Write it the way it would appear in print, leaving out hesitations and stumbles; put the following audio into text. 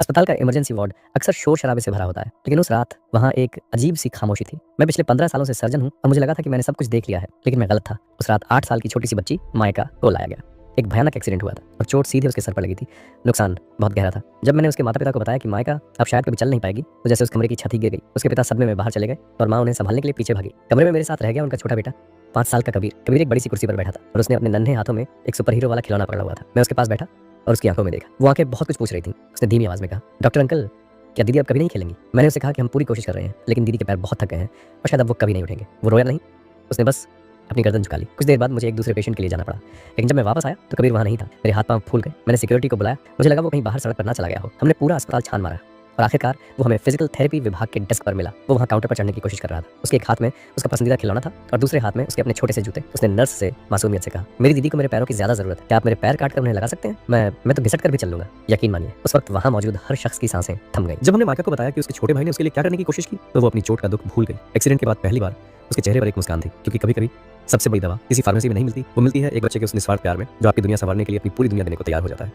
अस्पताल का emergency ward अक्सर शोर-शराबे से भरा होता है, लेकिन उस रात वहाँ एक अजीब-सी खामोशी थी। मैं पिछले 15 सालों से सर्जन हूँ और मुझे लगा था कि मैंने सब कुछ देख लिया है, लेकिन मैं गलत था। उस रात 8 साल की छोटी-सी बच्ची माइका को लाया गया। एक भयानक एक्सीडेंट हुआ था और चोट सीधे उसके सर पर लगी थी। नुकसान बहुत गहरा था। जब मैंने उसके माता-पिता को बताया कि माइका अब शायद कभी चल नहीं पाएगी, तो जैसे उस कमरे की छत ही गिर गई। उसके पिता सदमे में बाहर चले गए और माँ उन्हें संभालने के लिए पीछे भागी। कमरे में मेरे साथ रह गया उनका छोटा बेटा, 5 साल का कबीर। कबीर एक बड़ी-सी कुर्सी पर बैठा था और उसने अपने नन्हे हाथों में एक सुपर हीरो वाला खिलौना पकड़ा हुआ था। मैं उसके पास बैठा और उसकी आंखों में देखा। वो आंखें बहुत कुछ पूछ रही थीं। उसने धीमी आवाज़ में कहा, "डॉक्टर अंकल, क्या दीदी अब कभी नहीं खेलेंगी?" मैंने उससे कहा कि हम पूरी कोशिश कर रहे हैं, लेकिन दीदी के पैर बहुत थक गए हैं और शायद अब वो कभी नहीं उठेंगे। वो रोया नहीं, उसने बस अपनी गर्दन झुका ली। कुछ देर बाद मुझे एक दूसरे पेशेंट के लिए जाना पड़ा, लेकिन जब मैं वापस आया तो कबीर वहाँ नहीं था। मेरे हाथ-पाँव फूल गए। मैंने सिक्योरिटी को बुलाया, मुझे लगा वो कहीं बाहर सड़क पर ना चला गया हो। हमने पूरा अस्पताल छान मारा और आखिरकार वो हमें फिजिकल थेरेपी विभाग के डेस्क पर मिला। वो वहाँ काउंटर पर चढ़ने की कोशिश कर रहा था। उसके एक हाथ में उसका पसंदीदा खिलौना था और दूसरे हाथ में उसके अपने छोटे से जूते। उसने नर्स से मासूमियत से कहा, "मेरी दीदी को मेरे पैरों की ज़्यादा ज़रूरत है। क्या आप मेरे पैर काट कर उन्हें लगा सकते हैं? मैं तो घिसट कर भी चल लूँगा।" यकीन मानिए, उस वक्त वहाँ मौजूद हर शख्स की सांसें थम गईं। जब हमने माइका को बताया कि उसके छोटे भाई ने उसके लिए क्या करने की कोशिश की, तो वो अपनी चोट का दुःख भूल गई। एक्सीडेंट के बाद पहली बार उसके चेहरे पर एक मुस्कान थी, क्योंकि कभी-कभी सबसे बड़ी दवा किसी फार्मेसी में नहीं मिलती, वो मिलती है एक बच्चे के उस निस्वार्थ प्यार में, जो आपकी दुनिया संवारने के लिए अपनी पूरी दुनिया देने को तैयार हो जाता है।